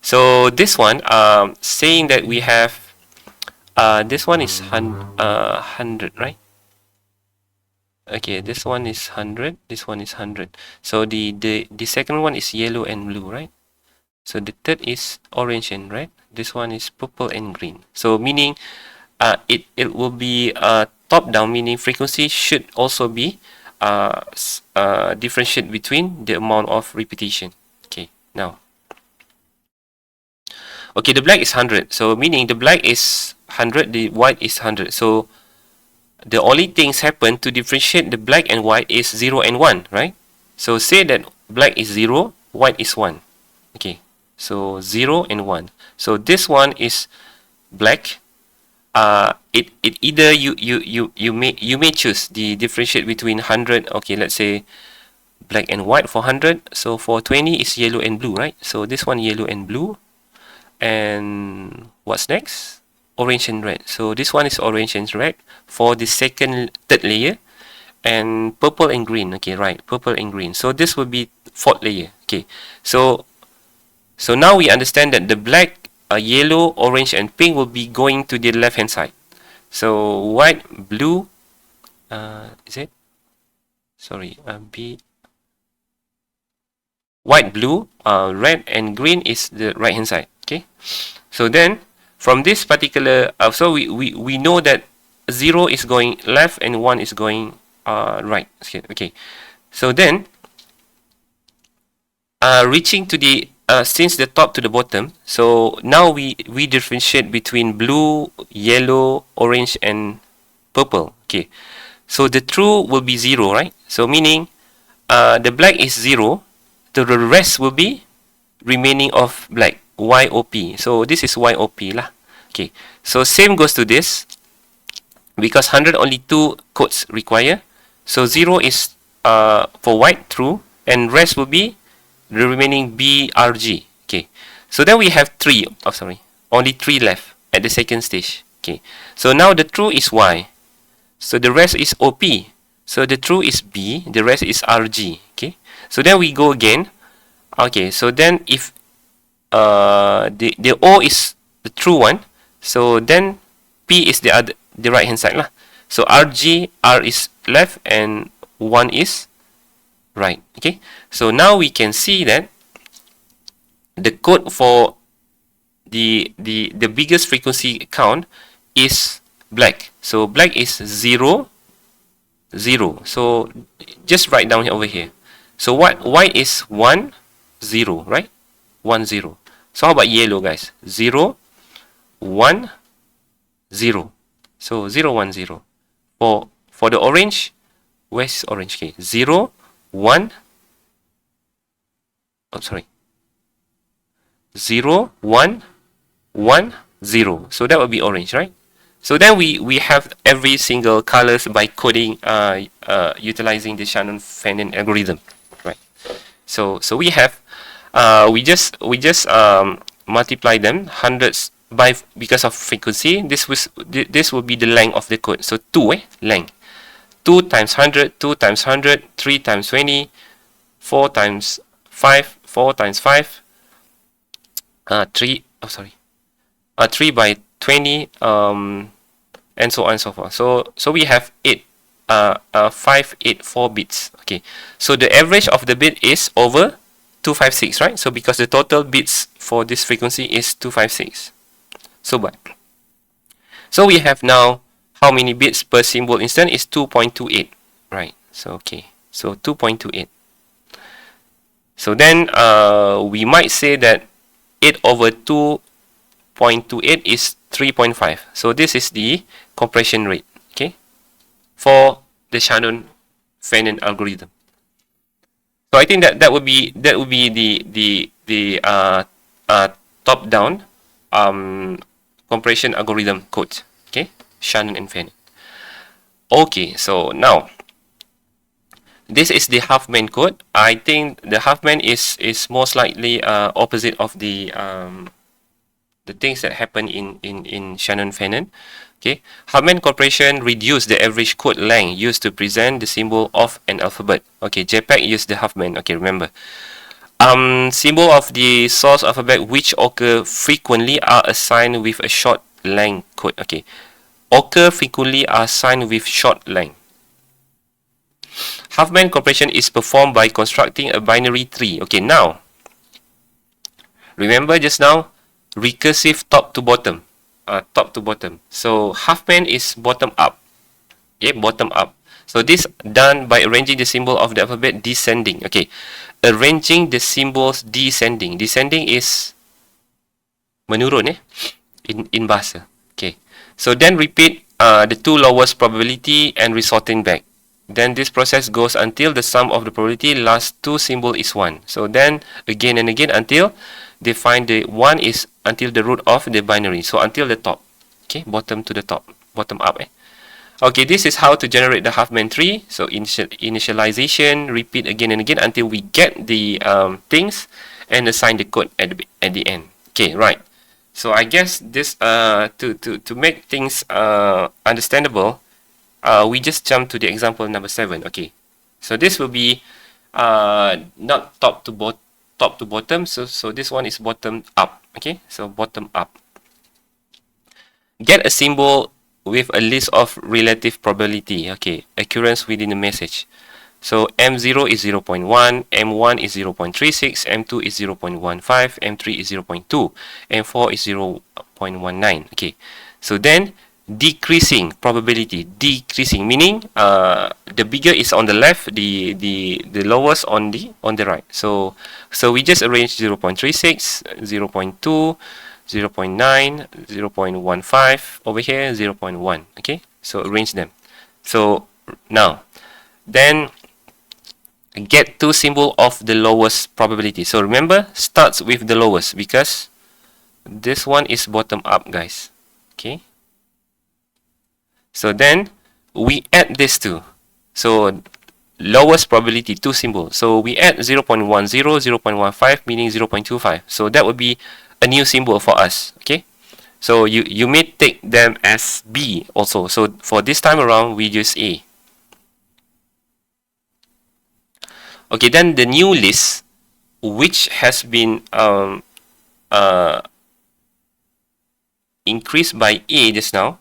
So this one, saying that we have this one is 100, right? Okay, this one is 100, this one is 100. So the second one is yellow and blue, right? So the third is orange and red. This one is purple and green. So meaning it will be top down, meaning frequency should also be differentiate between the amount of repetition. Okay, now. Okay, the black is 100. So meaning the black is 100, the white is 100. So the only things happen to differentiate the black and white is 0 and 1, right? So say that black is 0, white is 1. Okay, so 0 and 1. So this one is black. It either you may choose the differentiate between 100. Okay, let's say black and white for 100. So for 20 is yellow and blue, right? So this one yellow and blue. And what's next? Orange and red. So this one is orange and red for the third layer, and purple and green. Okay, right, purple and green. So this will be fourth layer. Okay, so now we understand that the black, yellow, orange, and pink will be going to the left hand side. So white, blue, is it? Sorry, white, blue, red, and green is the right hand side. Okay, so then from this particular, so we know that 0 is going left and 1 is going right. Okay, so then reaching to the since the top to the bottom, so now we differentiate between blue, yellow, orange, and purple. Okay, so the true will be 0, right? So meaning the black is 0, the rest will be remaining of black, YOP. So this is YOP lah. Okay, so same goes to this, because 100 only 2 codes require. So 0 is for white, true, and rest will be the remaining BRG. Okay, so then we have 3, only 3 left at the second stage. Okay, so now the true is Y, so the rest is OP. So the true is B, the rest is RG. Okay, so then we go again. Okay, so then if the O is the true one, so then P is the right hand side lah. So RG, R is left and 1 is right. Okay, so now we can see that the code for the biggest frequency count is black. So black is 0, 0. So just write down over here. So white is 1, 0, right? 1, 0. So how about yellow, guys? 0, 1, 0. So 0, 1, 0. For the orange, where's orange? Okay, 0, 1. Oh, sorry. 0, 1, 1, 0. So that would be orange, right? So then we have every single colors by coding, utilizing the Shannon-Fanon algorithm, right? So we have we just multiply them hundreds by, because of frequency. This will be the length of the code. So 2 length. 2 times 100, 2 times 100, 3 times 20, 4 times 5, 4 times 5, 3 by 20, and so on and so forth. So we have 584 bits. Okay, so the average of the bit is over 256, right? So because the total bits for this frequency is 256. So we have now how many bits per symbol instant is 2.28, right? So okay, so 2.28. So then we might say that 8 over 2.28 is 3.5. So this is the compression rate, okay, for the Shannon-Fenton algorithm. So I think that would be the top-down compression algorithm code. Okay, Shannon and Fenton. Okay, so now this is the Huffman code. I think the Huffman is most likely opposite of the things that happen in Shannon-Fenton. Okay, Huffman compression reduce the average code length used to present the symbol of an alphabet. Okay, JPEG use the Huffman. Okay, remember. Symbol of the source alphabet which occur frequently are assigned with a short length code. Okay, occur frequently are assigned with short length. Huffman compression is performed by constructing a binary tree. Okay, now remember just now recursive top to bottom. Top to bottom. So Huffman is bottom up. Okay, bottom up. So this done by arranging the symbol of the alphabet descending. Okay, arranging the symbols descending. Descending is menurun in bahasa. Okay, so then repeat the two lowest probability and resorting back. Then this process goes until the sum of the probability last two symbol is 1. So then again and again until they find the 1 is until the root of the binary. So until the top. Okay, bottom to the top. Bottom up. Okay, this is how to generate the Huffman tree. So initialization, repeat again and again until we get the things and assign the code at the end. Okay, right. So I guess this to make things understandable, we just jump to the example number 7. Okay, so this will be not top to bottom. So this one is bottom up. Okay, so bottom up. Get a symbol with a list of relative probability. Okay, occurrence within the message. So M0 is 0.1, M1 is 0.36, M2 is 0.15, M3 is 0.2, M4 is 0.19. Okay, so then decreasing probability, decreasing meaning the bigger is on the left, the lowest on the right. So we just arrange 0.36, 0.2, 0.9, 0.15 over here, 0.1. Okay, so arrange them. So now then get two symbol of the lowest probability. So remember, starts with the lowest because this one is bottom up, guys. Okay, so then we add these two. So lowest probability, two symbols. So we add 0.10, 0.15, meaning 0.25. So that would be a new symbol for us. Okay, so you may take them as B also. So for this time around, we use A. Okay, then the new list, which has been increased by A just now.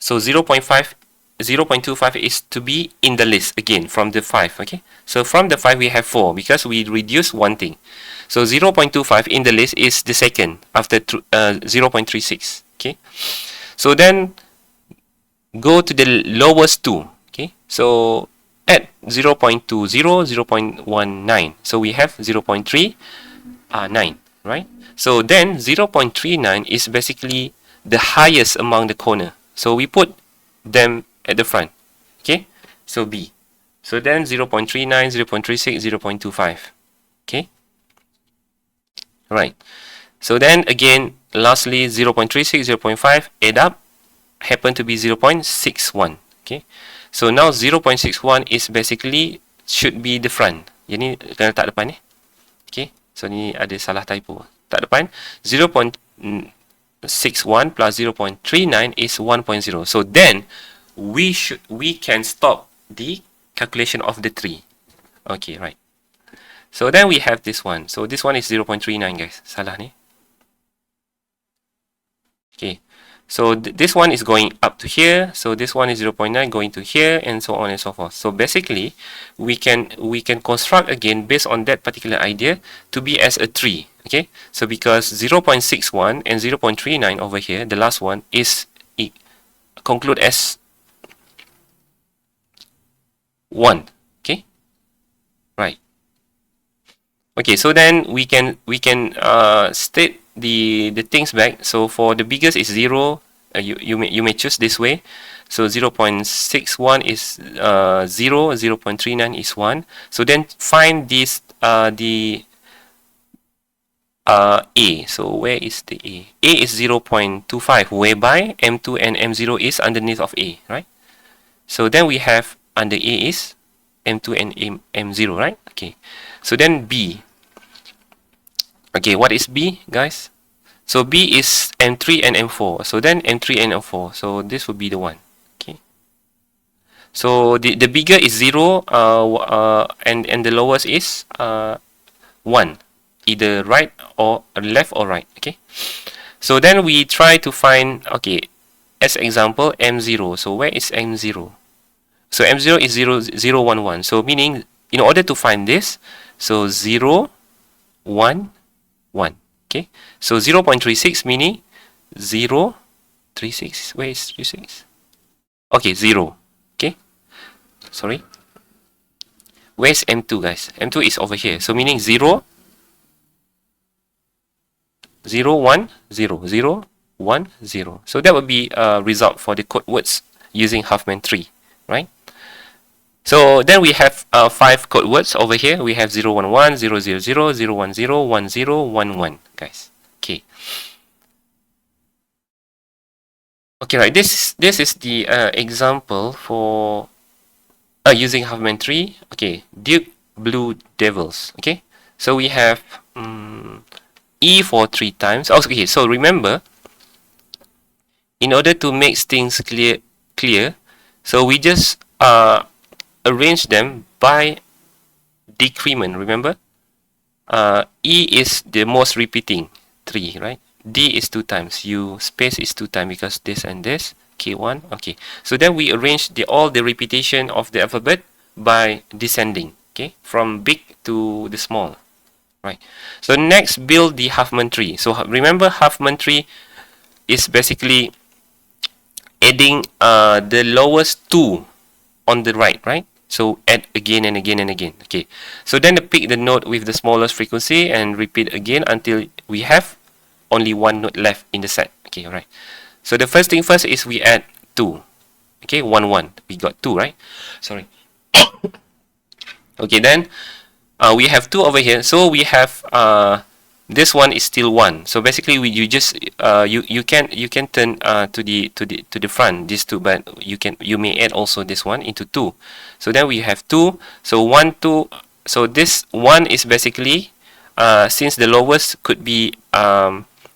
So 0.25 is to be in the list again from the 5. Okay, so from the 5 we have 4 because we reduce one thing. So 0.25 in the list is the second after 0.36. Okay, so then go to the lowest 2. Okay, so add 0.20, 0.19. So we have 0.39, right? So then 0.39 is basically the highest among the corner. So we put them at the front. Okay, so B. So then 0.39, 0.36, 0.25. Okay, right. So then again, lastly 0.36, 0.5 add up, happen to be 0.61. Okay, so now 0.61 is basically should be the front. Yang ni kena tak depan ni. Okay, so ni ada salah typo. Tak depan. 0.61 plus 0.39 is 1.0. So then we can stop the calculation of the tree. Okay, right. So then we have this one. So this one is 0.39, guys. Salah ni. Okay. So this one is going up to here. So this one is 0.9 going to here, and so on and so forth. So basically, we can construct again based on that particular idea to be as a tree. Okay. So because 0.61 and 0.39 over here, the last one is conclude as 1. Okay. Right. Okay, so then we can state the things back. So for the biggest is 0. You may choose this way. So 0.61 is 0, 0.39 is 1. So then find this the A. So where is the A? A is 0.25, whereby M2 and M0 is underneath of A, right? So then we have under A is M2 and M0, right? Okay. So then B. Okay, what is B, guys? So B is M3 and M4. So then M3 and M4. So this would be the one. Okay. So the bigger is 0, and the lowest is 1, either right or left or right. Okay. So then we try to find, okay, as example M0. So where is M0? So M0 is 0, 0, 1, 1. So meaning in order to find this, so 0, 1, 1. Okay. So 0.36 meaning 0, 36. Where is 36? Okay, 0. Okay. Sorry. Where's M2, guys? M2 is over here. So meaning 0, 0, 1, 0, 0, 1, 0. So that would be a result for the code words using Huffman tree, right? So then we have 5 code words over here. We have 011, 000, 010, 1011, guys. Okay. Okay, right. This is the example for using Huffman tree. Okay, Duke Blue Devils. Okay, so we have E for 3 times. Okay, so remember, in order to make things clear, so we just arrange them by decrement. Remember, E is the most repeating 3, right? D is 2 times. U space is 2 times because this and this. K1. Okay. So then we arrange all the repetition of the alphabet by descending. Okay, from big to the small. Right. So next, build the Huffman tree. So remember, Huffman tree is basically adding the lowest 2 on the right, right? So add again and again and again. Okay. So then pick the note with the smallest frequency and repeat again until we have only 1 note left in the set. Okay, alright. So the first thing first is we add 2. Okay, 1, 1. We got 2, right? Sorry. Okay, then we have 2 over here. So we have this one is still 1. So basically you just you can turn to the front, these 2, but you may add also this one into 2. So then we have 2. So 1, 2. So this 1 is basically since the lowest could be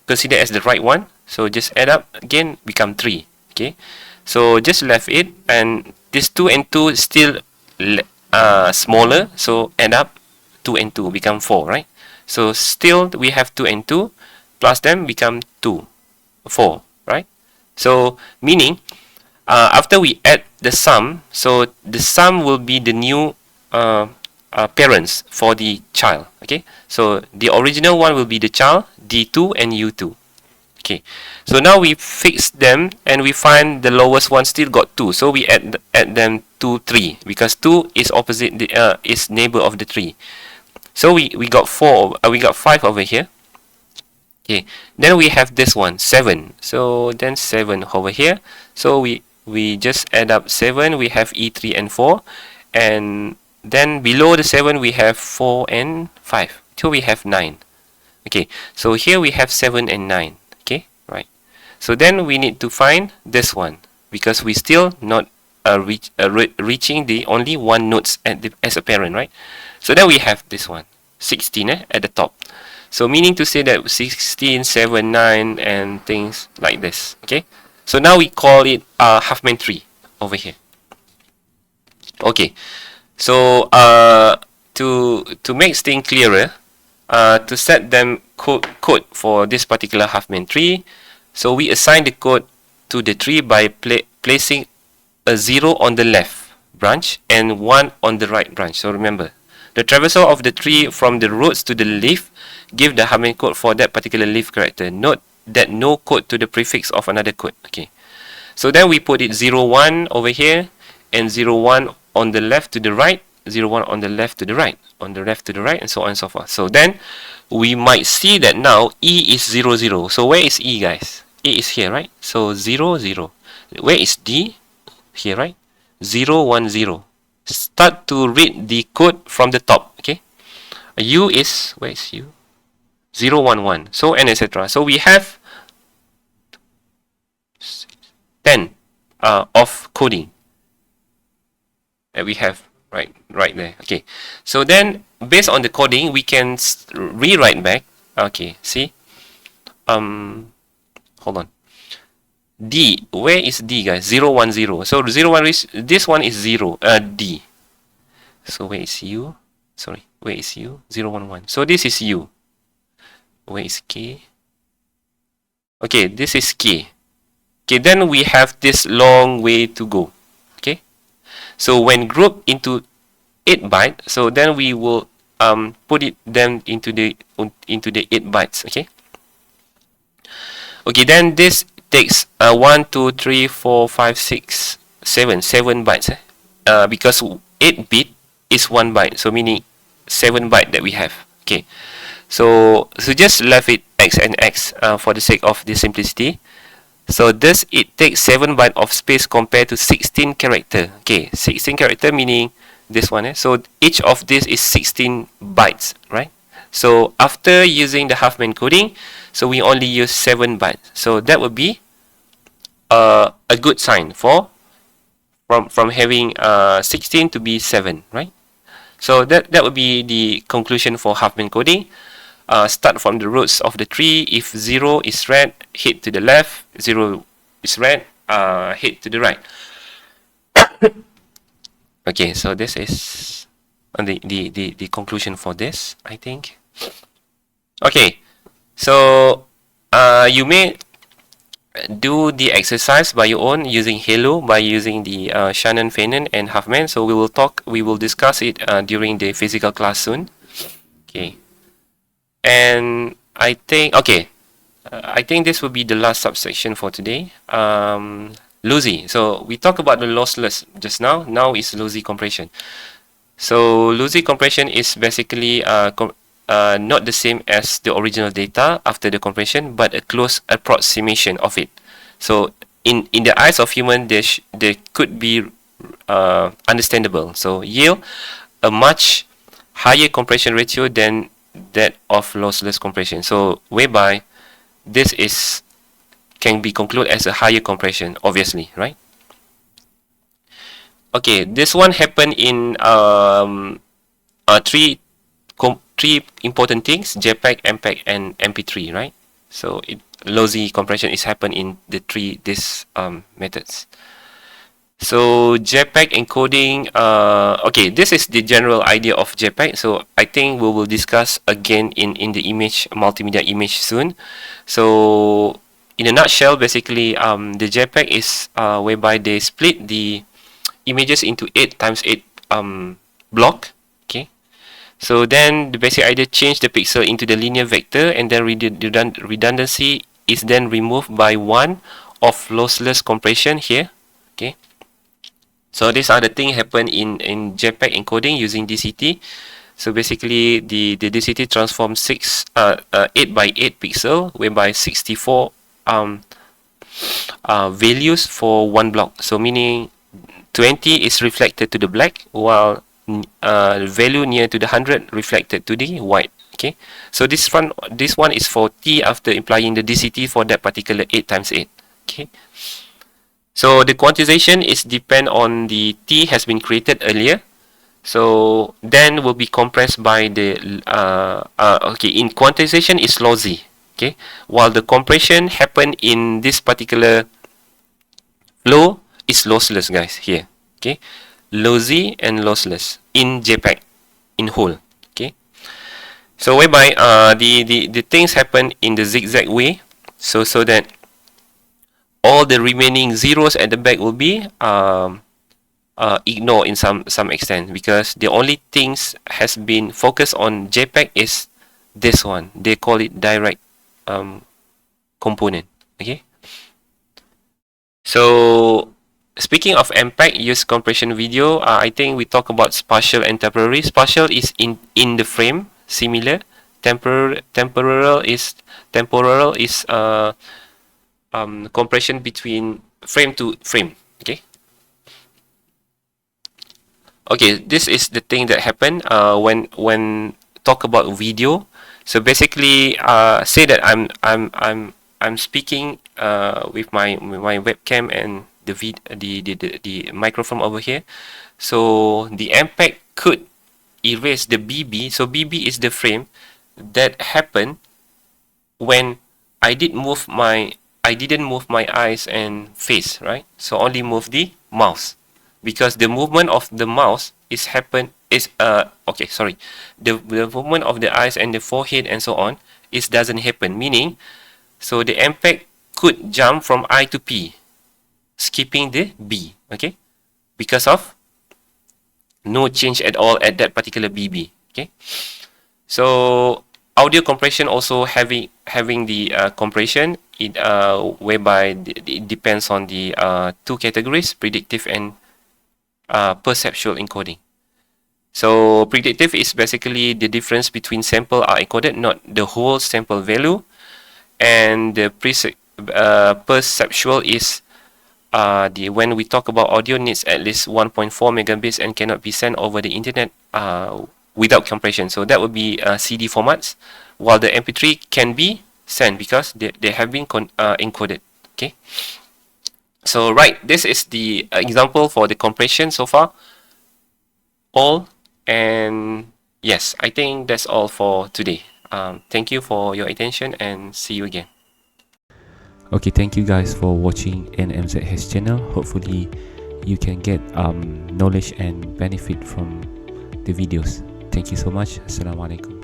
considered as the right one, so just add up again, become 3. Okay, so just left it, and this 2 and 2 is still smaller, so add up 2 and 2 become 4, right? So still we have 2 and 2 plus them become 2, 4, right? So meaning after we add the sum, so the sum will be the new parents for the child. Okay, so the original one will be the child, D2 and U2. Okay, so now we fix them and we find the lowest one still got 2, so we add them to 3 because 2 is opposite the is neighbor of the 3. So we got 4, we got 5 over here. Okay, then we have this one 7, so then 7 over here. So we just add up 7. We have E3 and 4, and then below the 7 we have 4 and 5. So we have 9. Okay, so here we have 7 and 9. Okay, right. So then we need to find this one because we still not reaching the only 1 notes as a parent, right? So then we have this one 16 at the top. So meaning to say that 16, 7, 9 and things like this. Okay, so now we call it Huffman tree over here. Okay, so to make things clearer, to set them code for this particular Huffman tree, so we assign the code to the tree by placing a 0 on the left branch and 1 on the right branch. So remember, the traversal of the tree from the roots to the leaf give the Huffman code for that particular leaf character. Note that no code to the prefix of another code. Okay, so then we put it 0, 1 over here and 0, 1 on the left to the right, 01 on the left to the right, on the left to the right, and so on and so forth. So then we might see that now E is 00. So where is E, guys? E is here, right? So 00. Where is D? Here, right? 010. Start to read the code from the top, okay? U is, where is U? 011. So, and etc. So we have 10 of coding that we have right there. Okay. So then, based on the coding, we can rewrite back. Okay. See. Hold on. D. Where is D, guys? 010. So 01 is, this one is 0. D. So where is U? Sorry. Where is U? 011. So this is U. Where is K? Okay, this is K. Okay, then we have this long way to go. Okay, so when grouped into 8 bytes, so then we will put it then into the 8 bytes. Okay. Okay, then this takes 1, 2, 3, 4, 5, 6, 7 bytes. Because 8 bit is 1 byte, so meaning 7 byte that we have. Okay, so just left it X and X for the sake of the simplicity. So this, it takes 7 byte of space compared to 16 character. Okay, 16 character meaning this one. So each of this is 16 bytes, right? So after using the half-man coding, so we only use 7 bytes. So that would be a good sign for from having 16 to be 7, right? So that would be the conclusion for half-man coding. Start from the roots of the tree. If 0 is red, hit to the left. 0 is red, hit to the right. Okay, so this is the conclusion for this, I think. Okay, so you may do the exercise by your own using Halo, by using the Shannon, Fanon, and Halfman. So we will discuss it during the physical class soon. Okay. And I think, okay, I think this will be the last subsection for today. Lossy. So we talked about the lossless just now. Now is lossy compression. So lossy compression is basically not the same as the original data after the compression, but a close approximation of it. So in the eyes of human, they could be understandable. So yield a much higher compression ratio than that of lossless compression. So whereby this can be concluded as a higher compression, obviously, right? Okay, this one happened in three important things: JPEG, MPEG, and MP3, right? So lossy compression is happen in these methods. So JPEG encoding, okay, this is the general idea of JPEG. So I think we will discuss again in the multimedia image soon. So in a nutshell, basically, the JPEG is whereby they split the images into 8x8 block. Okay. So then the basic idea, change the pixel into the linear vector, and then redundancy is then removed by 1 of lossless compression here. Okay. So these are the things happen in JPEG encoding using DCT. So basically the DCT transforms 8 by 8 pixel, whereby 64 values for one block. So meaning 20 is reflected to the black, while value near to the 100 reflected to the white. Okay. So this one is for T after applying the DCT for that particular 8x8. Okay. So the quantization is depend on the T has been created earlier. So then will be compressed by the okay, in quantization is lossy. Okay, while the compression happen in this particular flow is lossless, guys. Here, okay, lossy and lossless in JPEG in whole. Okay, so whereby the things happen in the zigzag way. So that all the remaining zeros at the back will be ignored in some extent, because the only things has been focused on JPEG is this one. They call it direct component. Okay. So speaking of MPEG use compression video, I think we talk about spatial and temporary. Spatial is in the frame, similar. Temporal is compression between frame to frame. Okay. Okay, this is the thing that happened when talk about video. So basically, say that I'm speaking with my webcam and the microphone over here. So the MPEG could erase the BB. So BB is the frame that happened when I didn't move my eyes and face, right? So only move the mouse, because the movement of the mouse is happen is okay, sorry, the movement of the eyes and the forehead and so on is doesn't happen, meaning so the MPEG could jump from I to P, skipping the B, okay, because of no change at all at that particular BB, okay. So audio compression also having the compression whereby it depends on the two categories, predictive and perceptual encoding. So predictive is basically the difference between sample are encoded, not the whole sample value, and the perceptual is when we talk about audio needs at least 1.4 megabits and cannot be sent over the internet without compression. So that would be CD formats, while the MP3 can be sent because they have been encoded. Okay. So right, this is the example for the compression so far. All, and yes, I think that's all for today. Thank you for your attention and see you again. Okay, thank you guys for watching NMZH channel. Hopefully you can get knowledge and benefit from the videos. Thank you so much. Assalamualaikum.